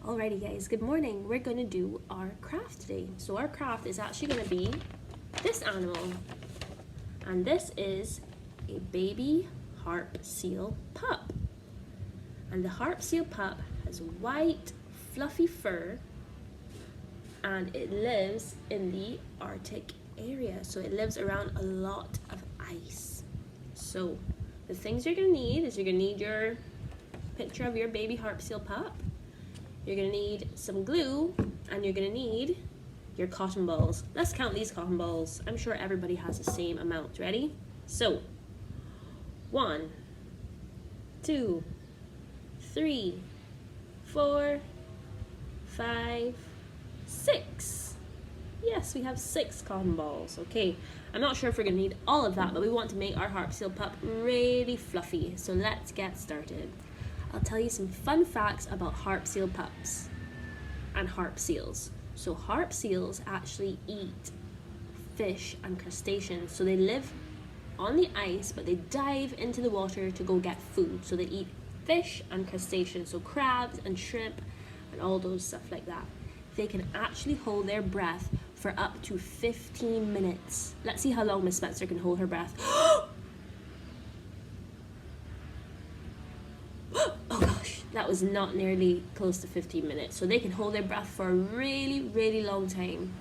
Alrighty guys, good morning. We're going to do our craft today. So our craft is actually going to be this animal. And this is a baby harp seal pup. And the harp seal pup has white, fluffy fur. And it lives in the Arctic area. So it lives around a lot of ice. So the things you're going to need is you're going to need your picture of your baby harp seal pup. You're gonna need some glue, and you're gonna need your cotton balls. Let's count these cotton balls. I'm sure everybody has the same amount. Ready? So, 1, 2, 3, 4, 5, 6. Yes, we have 6 cotton balls. Okay, I'm not sure if we're gonna need all of that, but we want to make our harp seal pup really fluffy. So let's get started. I'll tell you some fun facts about harp seal pups and harp seals. So harp seals actually eat fish and crustaceans. So they live on the ice, but they dive into the water to go get food. So they eat fish and crustaceans, so crabs and shrimp and all those stuff like that. They can actually hold their breath for up to 15 minutes. Let's see how long Miss Spencer can hold her breath. That was not nearly close to 15 minutes. So they can hold their breath for a really, really long time.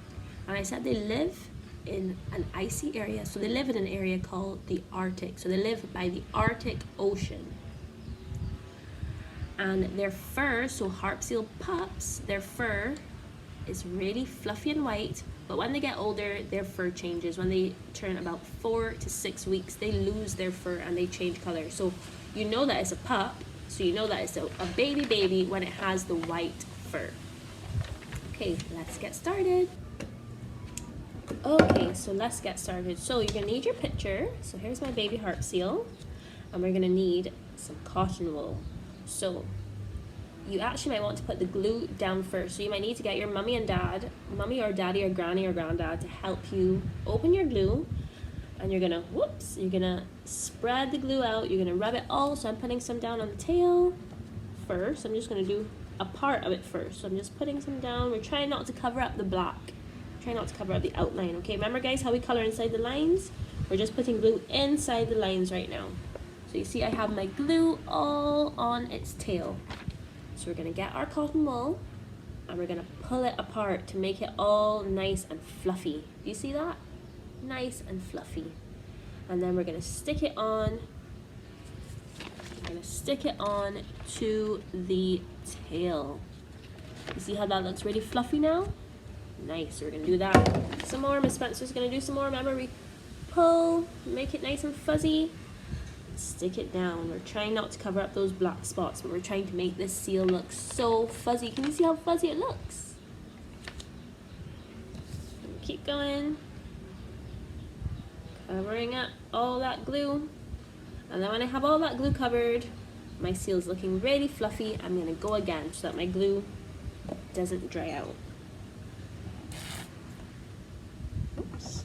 And I said they live in an icy area. So they live in an area called the Arctic. So they live by the Arctic Ocean. And their fur, so harp seal pups, their fur is really fluffy and white. But when they get older, their fur changes. When they turn about 4 to 6 weeks, they lose their fur and they change color. So you know that it's a pup. So you know that it's a baby when it has the white fur. Okay, let's get started. Okay, so let's get started. So you're gonna need your picture. So here's my baby harp seal. And we're gonna need some cotton wool. So you actually might want to put the glue down first. So you might need to get your mommy or daddy or granny or granddad to help you open your glue. And you're gonna spread the glue out. You're gonna rub it all. So I'm putting some down on the tail first. I'm just gonna do a part of it first. So I'm just putting some down. We're trying not to cover up the black. Try not to cover up the outline, okay? Remember guys how we color inside the lines? We're just putting glue inside the lines right now. So you see I have my glue all on its tail. So we're gonna get our cotton wool and we're gonna pull it apart to make it all nice and fluffy. Do you see that? Nice and fluffy. And then we're gonna stick it on. We're gonna stick it on to the tail. You see how that looks really fluffy now? Nice. So we're gonna do that some more. Miss Spencer's gonna do some more. Remember, we pull, make it nice and fuzzy, stick it down. We're trying not to cover up those black spots, but we're trying to make this seal look so fuzzy. Can you see how fuzzy it looks? Keep going. Covering up all that glue. And then when I have all that glue covered, my seal is looking really fluffy. I'm gonna go again so that my glue doesn't dry out. Oops.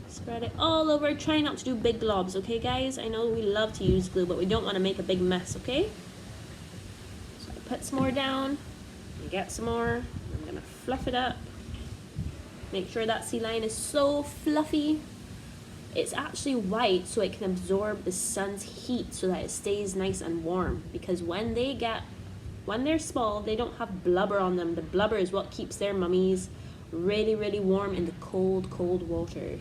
Spread it all over. Try not to do big globs, okay guys? I know we love to use glue, but we don't want to make a big mess, okay? So I put some more down, and get some more. I'm gonna fluff it up. Make sure that sea line is so fluffy. It's actually white so it can absorb the sun's heat so that it stays nice and warm. Because when they're small, they don't have blubber on them. The blubber is what keeps their mummies really, really warm in the cold, cold water.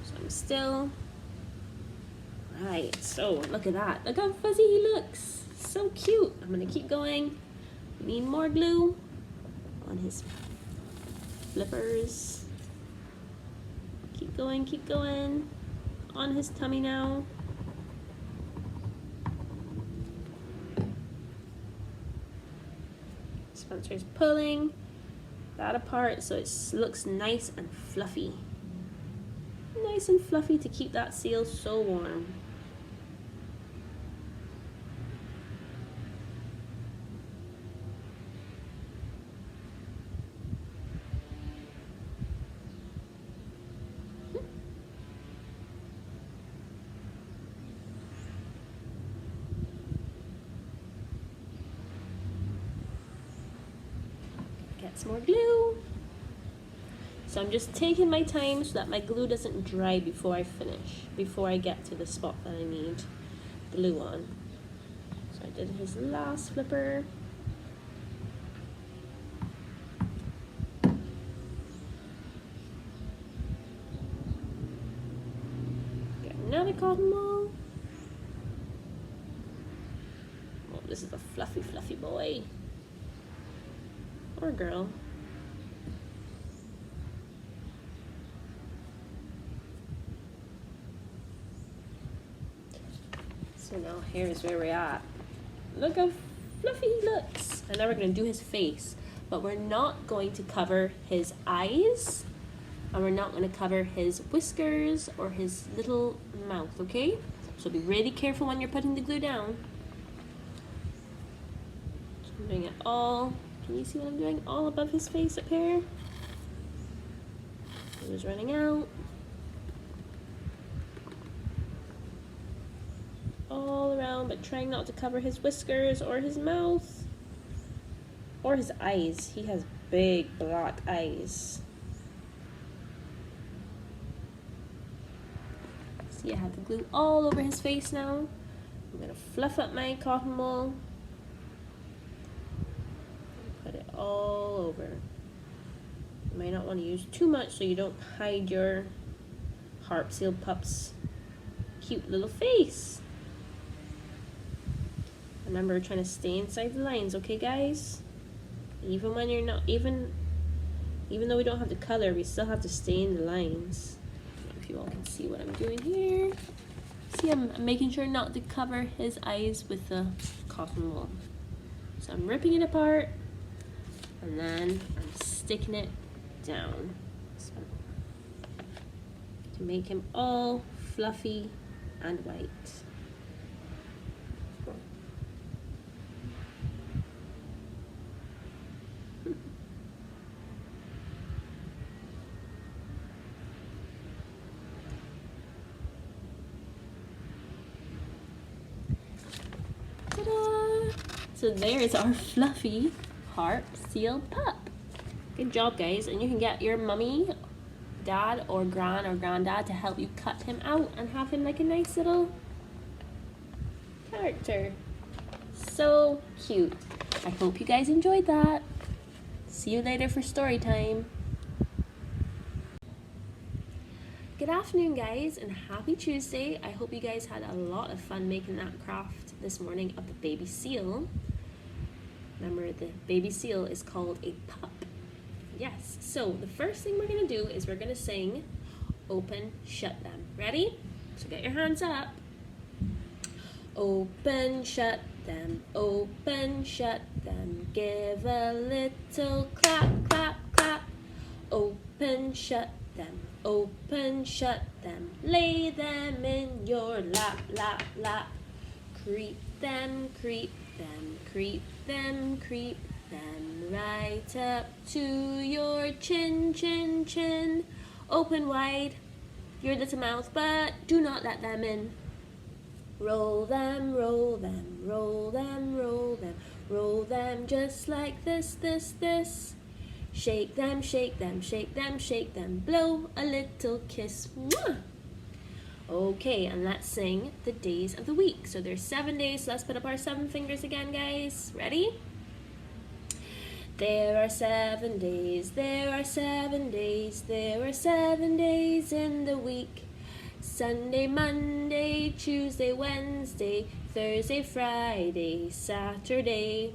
So I'm still. Right, so look at that. Look how fuzzy he looks. So cute. I'm gonna keep going. Need more glue on his flippers. Keep going. On his tummy now. Spencer's pulling that apart so it looks nice and fluffy. Nice and fluffy to keep that seal so warm. some more glue. So I'm just taking my time so that my glue doesn't dry before I finish, before I get to the spot that I need glue on. So I did his last flipper. Get another cotton ball. Oh, this is a fluffy, fluffy boy. Or girl. So now here's where we're at. Look how fluffy he looks. And now we're going to do his face. But we're not going to cover his eyes. And we're not going to cover his whiskers or his little mouth, okay? So be really careful when you're putting the glue down. So I'm doing it all. Can you see what I'm doing? All above his face up here. Glue is running out. All around, but trying not to cover his whiskers or his mouth or his eyes. He has big black eyes. See, I have the glue all over his face now. I'm gonna fluff up my cotton wool. Put it all over. You might not want to use too much so you don't hide your Harp Seal Pup's cute little face. Remember, we're trying to stay inside the lines, okay guys? Even when you're not, even though we don't have the color, we still have to stay in the lines. If you all can see what I'm doing here. See, I'm making sure not to cover his eyes with the cotton wool. So I'm ripping it apart, and then I'm sticking it down. So, to make him all fluffy and white. So there's our fluffy Harp Seal Pup. Good job, guys. And you can get your mummy, dad, or gran or granddad to help you cut him out and have him like a nice little character. So cute. I hope you guys enjoyed that. See you later for story time. Good afternoon, guys, and happy Tuesday. I hope you guys had a lot of fun making that craft this morning of the baby seal. Remember, the baby seal is called a pup. Yes, so the first thing we're gonna do is we're gonna sing Open, Shut Them. Ready? So get your hands up. Open, shut them, open, shut them. Give a little clap, clap, clap. Open, shut them, open, shut them. Lay them in your lap, lap, lap. Creep them, creep them, creep them, creep them. Right up to your chin, chin, chin. Open wide your little mouth, but do not let them in. Roll them, roll them, roll them, roll them. Roll them just like this, this, this. Shake them, shake them, shake them, shake them. Blow a little kiss. Mwah! Okay, and let's sing the days of the week. So there's 7 days, so let's put up our 7 fingers again, guys. Ready? There are 7 days, there are 7 days, there are 7 days in the week. Sunday, Monday, Tuesday, Wednesday, Thursday, Friday, Saturday.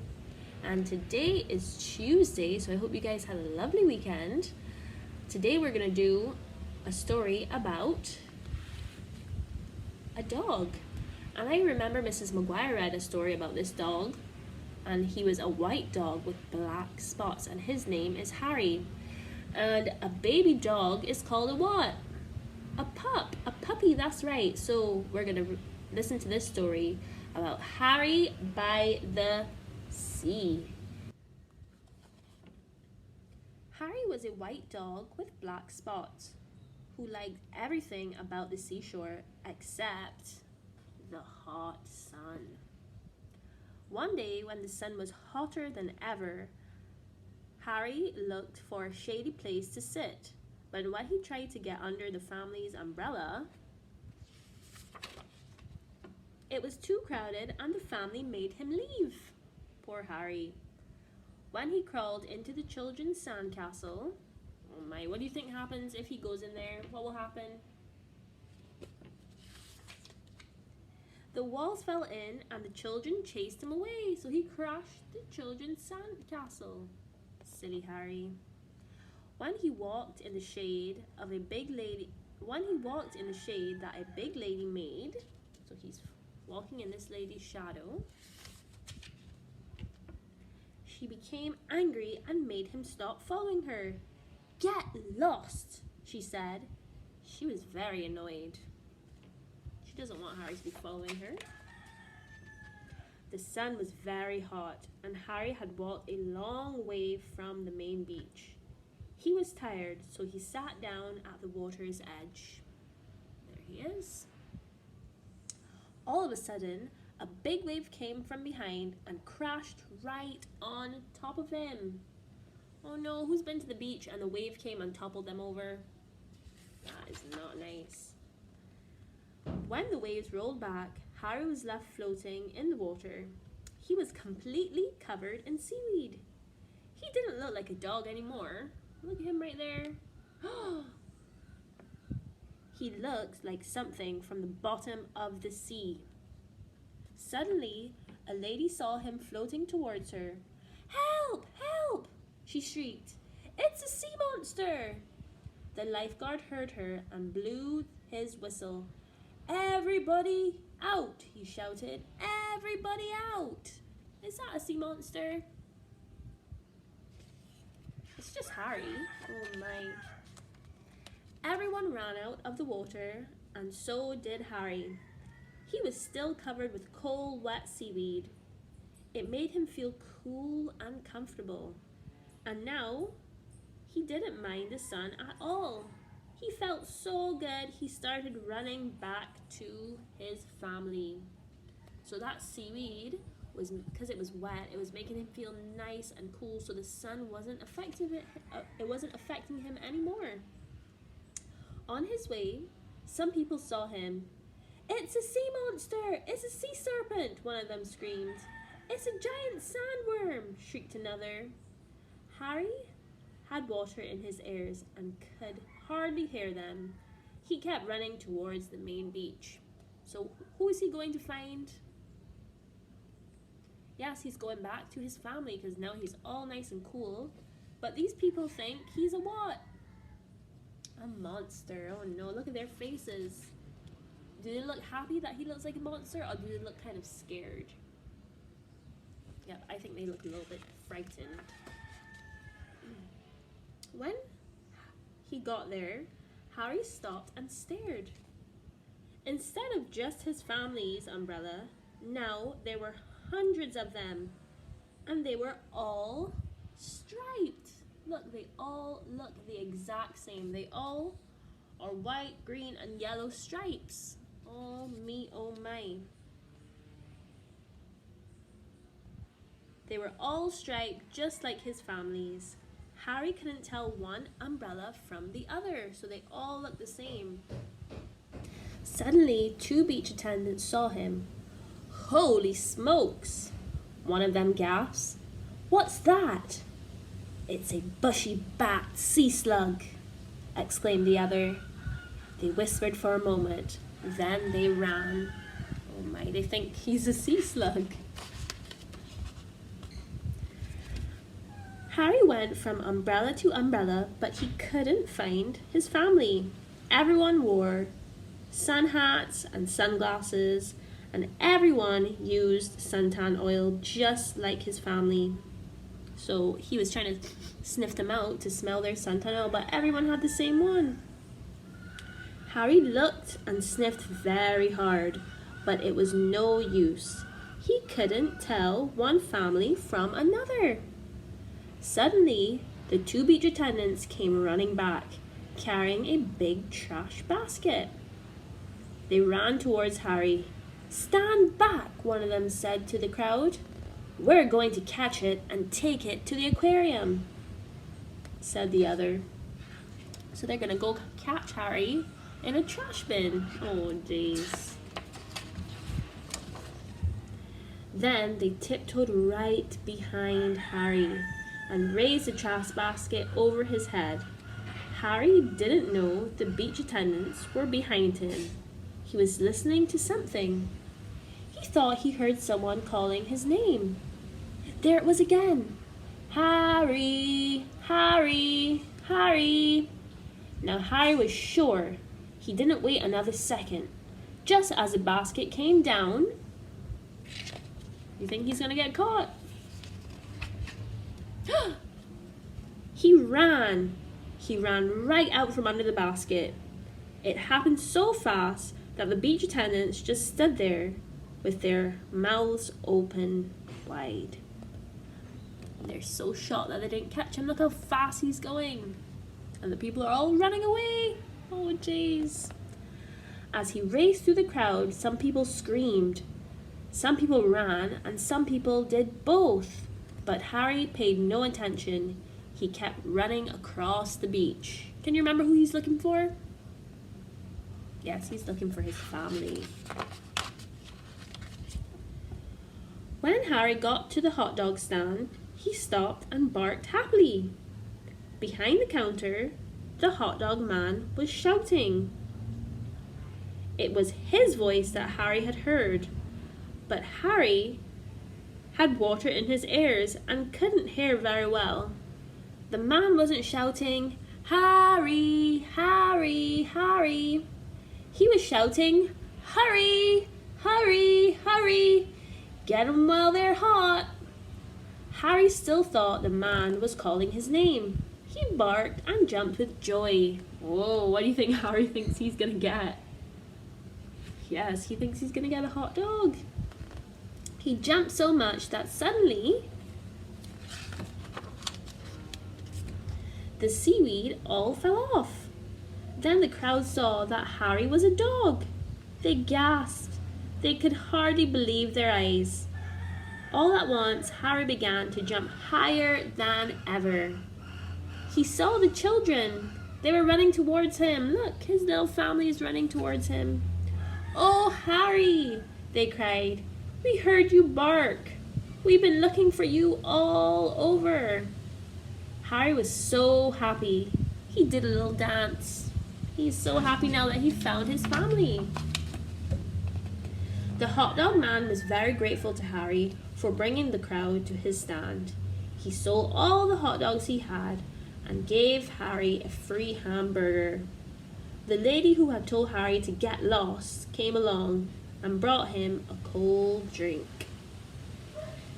And today is Tuesday, so I hope you guys had a lovely weekend. Today we're gonna do a story about a dog. And I remember Mrs. McGuire read a story about this dog, and he was a white dog with black spots, and his name is Harry. And a baby dog is called a what? A pup, a puppy, that's right. So we're gonna listen to this story about Harry by the sea. Harry was a white dog with black spots who liked everything about the seashore except the hot sun. One day when the sun was hotter than ever, Harry looked for a shady place to sit, but when he tried to get under the family's umbrella, it was too crowded and the family made him leave. Poor Harry. When he crawled into the children's sandcastle, oh my, what do you think happens if he goes in there? What will happen? The walls fell in and the children chased him away, so he crashed the children's sandcastle. Silly Harry. When he walked in the shade that a big lady made, so he's walking in this lady's shadow, she became angry and made him stop following her. "Get lost," she said. She was very annoyed. She doesn't want Harry to be following her. The sun was very hot, and Harry had walked a long way from the main beach. He was tired, so he sat down at the water's edge. There he is. All of a sudden, a big wave came from behind and crashed right on top of him. Oh no, who's been to the beach and the wave came and toppled them over? That is not nice. When the waves rolled back, Harry was left floating in the water. He was completely covered in seaweed. He didn't look like a dog anymore. Look at him right there. He looked like something from the bottom of the sea. Suddenly, a lady saw him floating towards her. "Help! Help!" she shrieked. "It's a sea monster!" The lifeguard heard her and blew his whistle. "Everybody out!" he shouted. "Everybody out!" Is that a sea monster? It's just Harry. Oh my. Everyone ran out of the water, and so did Harry. He was still covered with cold, wet seaweed. It made him feel cool and comfortable. And now, he didn't mind the sun at all. He felt so good, he started running back to his family. So that seaweed was, because it was wet, it was making him feel nice and cool, so the sun wasn't affecting him anymore. On his way, some people saw him. "It's a sea monster! It's a sea serpent!" one of them screamed. "It's a giant sandworm!" shrieked another. Harry had water in his ears and could hardly hear them. He kept running towards the main beach. So who is he going to find? Yes, he's going back to his family because now he's all nice and cool. But these people think he's a what? A monster. Oh no, look at their faces. Do they look happy that he looks like a monster, or do they look kind of scared? Yep, I think they look a little bit frightened. When he got there, Harry stopped and stared. Instead of just his family's umbrella, now there were hundreds of them, and they were all striped. Look, they all look the exact same. They all are white, green, and yellow stripes. Oh me, oh my. They were all striped just like his family's. Harry couldn't tell one umbrella from the other, so they all looked the same. Suddenly, 2 beach attendants saw him. "Holy smokes!" one of them gasped. "What's that?" "It's a bushy-backed sea slug," exclaimed the other. They whispered for a moment, then they ran. Oh my, they think he's a sea slug. Harry went from umbrella to umbrella, but he couldn't find his family. Everyone wore sun hats and sunglasses, and everyone used suntan oil just like his family. So he was trying to sniff them out to smell their suntan oil, but everyone had the same one. Harry looked and sniffed very hard, but it was no use. He couldn't tell one family from another. Suddenly, the 2 beach attendants came running back, carrying a big trash basket. They ran towards Harry. "Stand back," one of them said to the crowd. "We're going to catch it and take it to the aquarium." said the other. So they're gonna go catch Harry in a trash bin. Oh, jeez. Then they tiptoed right behind Harry and raised the trash basket over his head. Harry didn't know the beach attendants were behind him. He was listening to something. He thought he heard someone calling his name. There it was again. Harry, Harry, Harry. Now Harry was sure. He didn't wait another second. Just as the basket came down, you think he's gonna get caught? He ran. He ran right out from under the basket. It happened so fast that the beach attendants just stood there with their mouths open wide. They're so shocked that they didn't catch him. Look how fast he's going. And the people are all running away. Oh, jeez. As he raced through the crowd, some people screamed. Some people ran, and some people did both. But Harry paid no attention. He kept running across the beach. Can you remember who he's looking for? Yes, he's looking for his family. When Harry got to the hot dog stand, he stopped and barked happily. Behind the counter, the hot dog man was shouting. It was his voice that Harry had heard, but Harry had water in his ears and couldn't hear very well. The man wasn't shouting, "Harry, Harry, Harry." He was shouting, "Hurry, hurry, hurry. Get 'em while they're hot." Harry still thought the man was calling his name. He barked and jumped with joy. Whoa, what do you think Harry thinks he's gonna get? Yes, he thinks he's gonna get a hot dog. He jumped so much that suddenly the seaweed all fell off. Then the crowd saw that Harry was a dog. They gasped. They could hardly believe their eyes. All at once, Harry began to jump higher than ever. He saw the children. They were running towards him. Look, his little family is running towards him. "Oh, Harry," they cried. "We heard you bark. We've been looking for you all over." Harry was so happy. He did a little dance. He's so happy now that he found his family. The hot dog man was very grateful to Harry for bringing the crowd to his stand. He sold all the hot dogs he had and gave Harry a free hamburger. The lady who had told Harry to get lost came along and brought him a cold drink.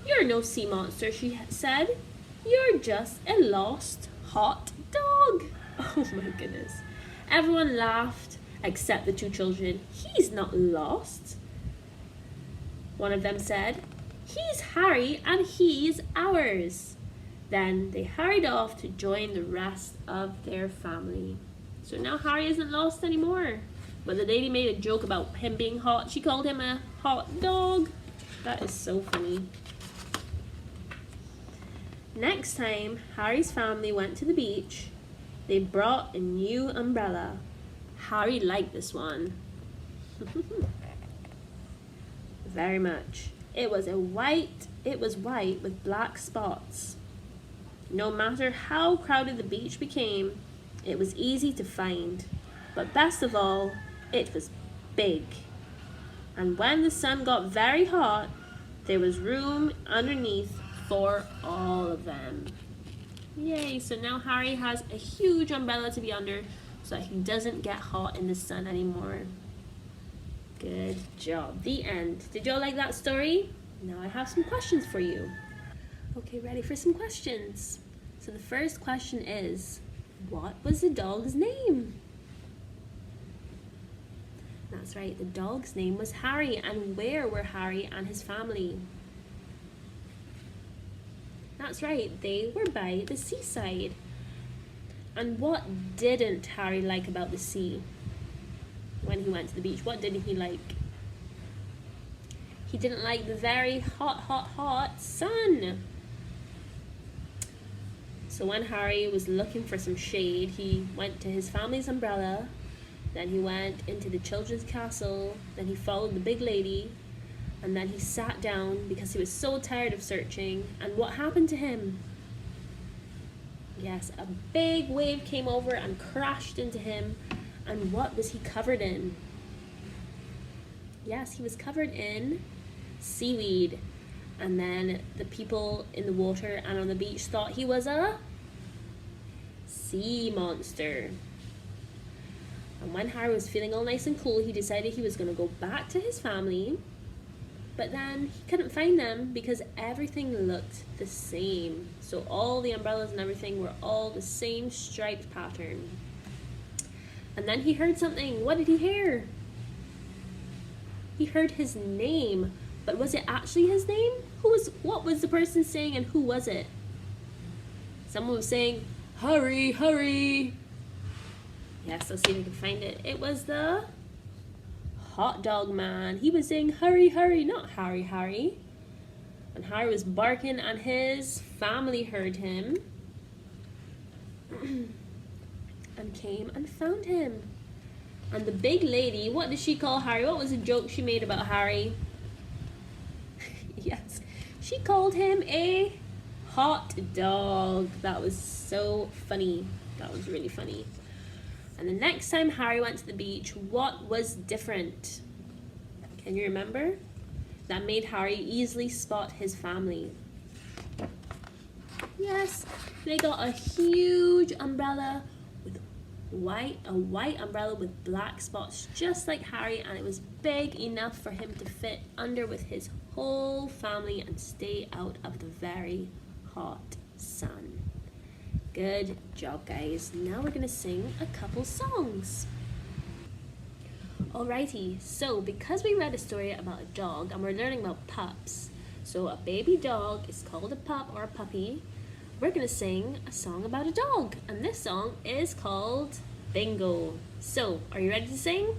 "You're no sea monster," she said. "You're just a lost hot dog." Oh my goodness. Everyone laughed except the two children. "He's not lost," one of them said. "He's Harry and he's ours." Then they hurried off to join the rest of their family. So now Harry isn't lost anymore. But the lady made a joke about him being hot. She called him a hot dog. That is so funny. Next time Harry's family went to the beach, they brought a new umbrella. Harry liked this one. Very much. It was white with black spots. No matter how crowded the beach became, it was easy to find. But best of all, it was big. And when the sun got very hot, there was room underneath for all of them. Yay, so now Harry has a huge umbrella to be under so that he doesn't get hot in the sun anymore. Good job. The end. Did y'all like that story? Now I have some questions for you. Okay, ready for some questions. So the first question is, what was the dog's name? That's right, the dog's name was Harry. And where were Harry and his family? That's right, they were by the seaside. And what didn't Harry like about the sea when he went to the beach? What didn't he like? He didn't like the very hot sun. So when Harry was looking for some shade, he went to his family's umbrella, then he went into the children's castle, then he followed the big lady, and then he sat down because he was so tired of searching. And what happened to him? Yes, a big wave came over and crashed into him. And what was he covered in? Yes, he was covered in seaweed. And then the people in the water and on the beach thought he was a sea monster. And when Harry was feeling all nice and cool, he decided he was going to go back to his family. But then he couldn't find them because everything looked the same. So all the umbrellas and everything were all the same striped pattern. And then he heard something. What did he hear? He heard his name. But was it actually his name? What was the person saying, and who was it? Someone was saying, "Hurry, hurry." Yes, let's see if we can find it. It was the hot dog man. He was saying, "Hurry, hurry," not "Harry, Harry." And Harry was barking and his family heard him and came and found him. And the big lady, what did she call Harry? What was the joke she made about Harry? Yes, she called him a hot dog. That was so funny. That was really funny. And the next time Harry went to the beach, what was different? Can you remember? That made Harry easily spot his family. Yes, they got a huge umbrella with a white umbrella with black spots, just like Harry, and it was big enough for him to fit under with his whole family and stay out of the very hot sun. Good job, guys. Now we're gonna sing a couple songs. Alrighty, so because we read a story about a dog and we're learning about pups, so a baby dog is called a pup or a puppy, we're gonna sing a song about a dog, and this song is called Bingo. So, are you ready to sing?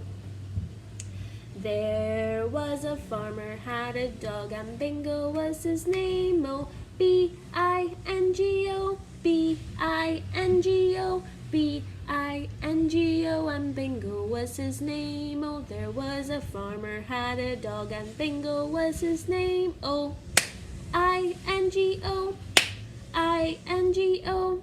There was a farmer, had a dog, and Bingo was his name. Oh, B-I-N-G-O, B-I-N-G-O, B-I-N-G-O, and Bingo was his name. Oh, there was a farmer, had a dog, and Bingo was his name. Oh, I-N-G-O, I-N-G-O,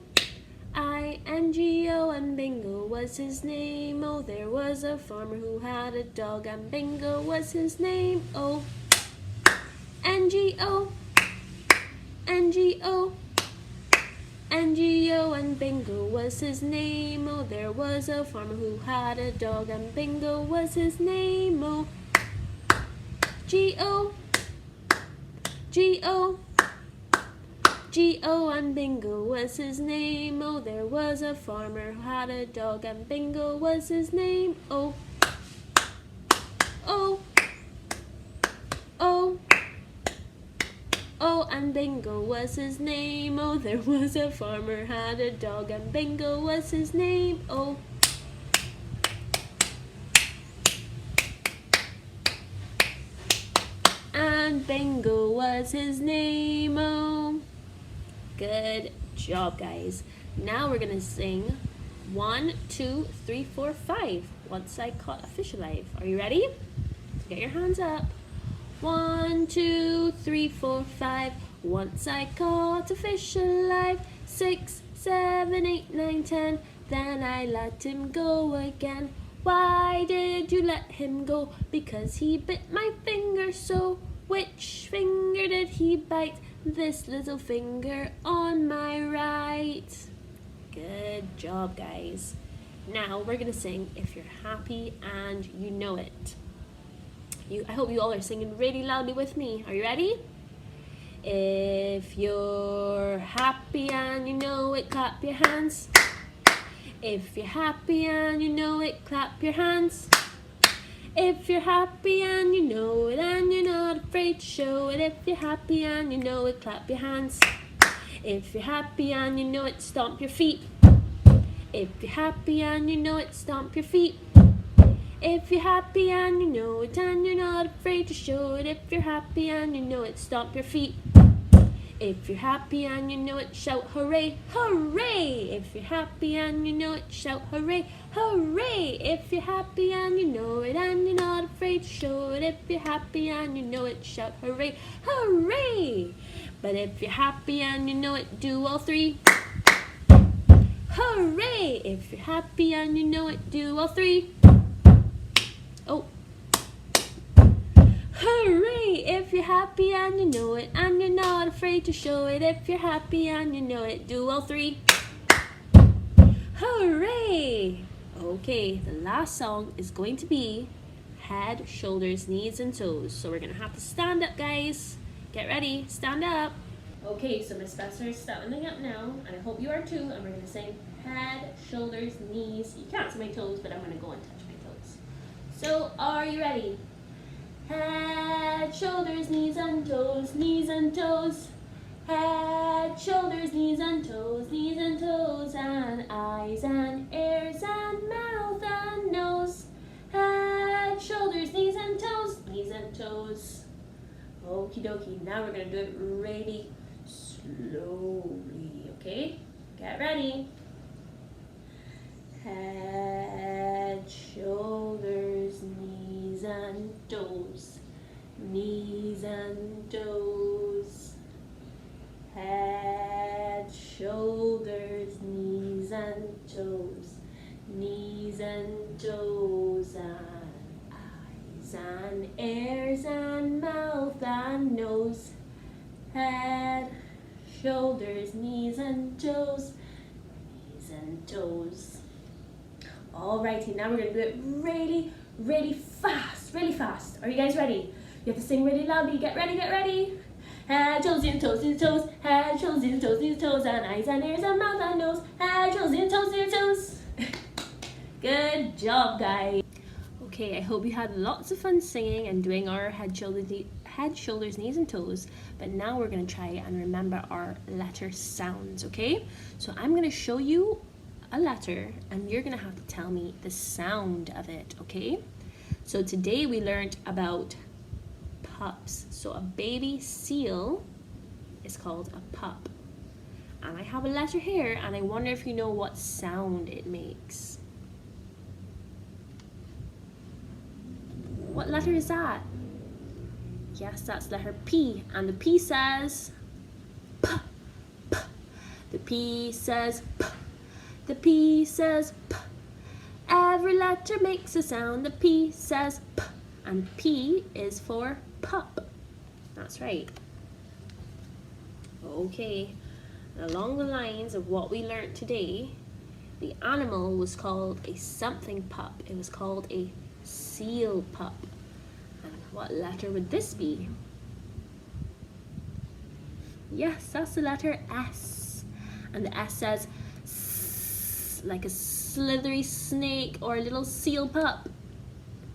I-N-G-O, and Bingo was his name. Oh, there was a farmer who had a dog, and Bingo was his name. Oh, N-G-O, N-G-O, N-G-O, and Bingo was his name. Oh, there was a farmer who had a dog, and Bingo was his name. Oh, G-O, G-O, G-O, and Bingo was his name. Oh, there was a farmer who had a dog, and Bingo was his name. Oh, oh, oh, oh, and Bingo was his name. Oh, there was a farmer had a dog, and Bingo was his name. Oh, and Bingo was his name. Oh, good job, guys. Now we're gonna sing 1, 2, 3, 4, 5. Once I caught a fish alive. Are you ready? Get your hands up. 1, 2, 3, 4, 5. Once I caught a fish alive. 6, 7, 8, 9, 10. Then I let him go again. Why did you let him go? Because he bit my finger so. Which finger did he bite? This little finger on my right. Good job, guys. Now we're gonna sing If You're Happy and You Know It. I hope you all are singing really loudly with me. Are you ready? If you're happy and you know it, clap your hands. If you're happy and you know it, clap your hands. If you're happy and you know it and you're not afraid to show it. If you're happy and you know it, clap your hands. If you're happy and you know it, stomp your feet. If you're happy and you know it, stomp your feet. If you're happy and you know it and you're not afraid to show it. If you're happy and you know it, stomp your feet. If you're happy and you know it, shout hooray, hooray! If you're happy and you know it, shout hooray, hooray! If you're happy and you know it and you're not afraid to show it. If you're happy and you know it, shout hooray, hooray! But if you're happy and you know it, do all three. Hooray! If you're happy and you know it, do all three. Oh. Hooray! If you're happy and you know it and you're not afraid to show it. If you're happy and you know it, do all three. Hooray! Okay, the last song is going to be head, shoulders, knees, and toes. So we're going to have to stand up, guys. Get ready. Stand up. Okay, so Miss Besser is standing up now, and I hope you are too. And we're going to sing head, shoulders, knees. You can't see my toes, but I'm going to go and touch my toes. So, are you ready? Head, shoulders, knees and toes, knees and toes. Head, shoulders, knees and toes, and eyes and ears and mouth and nose. Head, shoulders, knees and toes. Okie dokie, now we're gonna do it really slowly, okay? Get ready. Head, shoulders, knees and toes, knees and toes. Head, shoulders, knees and toes, knees and toes, and eyes and ears and mouth and nose. Head, shoulders, knees and toes, knees and toes. Alrighty, now we're gonna do it really fast, really fast. Are you guys ready? You have to sing really loudly. Get ready, get ready. Head, shoulders, knees, toes, head, shoulders, knees, toes, and eyes and ears and mouth and nose. Head, shoulders, knees, toes. Good job, guys. Okay, I hope you had lots of fun singing and doing our head, shoulders, knees, and toes. But now we're gonna try and remember our letter sounds, okay? So I'm gonna show you a letter and you're gonna have to tell me the sound of it, okay? So today we learned about pups. So a baby seal is called a pup. And I have a letter here and I wonder if you know what sound it makes. What letter is that? Yes, that's letter P. And the P says P, P. The P says P. The P says P. Every letter makes a sound. The P says P. And P is for pup. That's right. Okay. Along the lines of what we learned today, the animal was called a something pup. It was called a seal pup. And what letter would this be? Yes, that's the letter S. And the S says like a slithery snake or a little seal pup.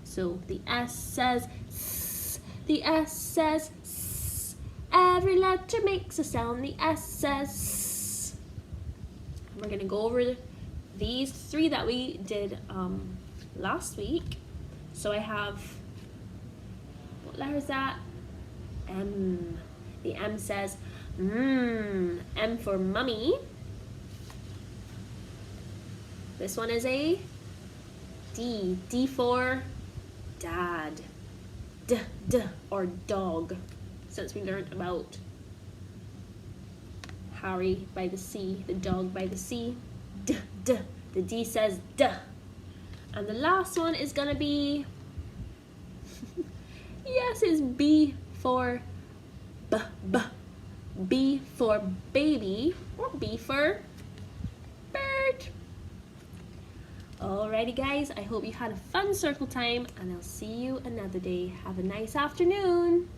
So the S says S. The S says S. Every letter makes a sound. The S says S. We're going to go over these three that we did last week. So I have, what letter is that? M. The M says M for mummy. This one is a D. D for dad. D or dog. Since we learned about Harry by the sea, the dog by the sea. D. The D says D. And the last one is gonna be yes, it's B for B. B for baby or B for bird. Alrighty guys, I hope you had a fun circle time and I'll see you another day. Have a nice afternoon.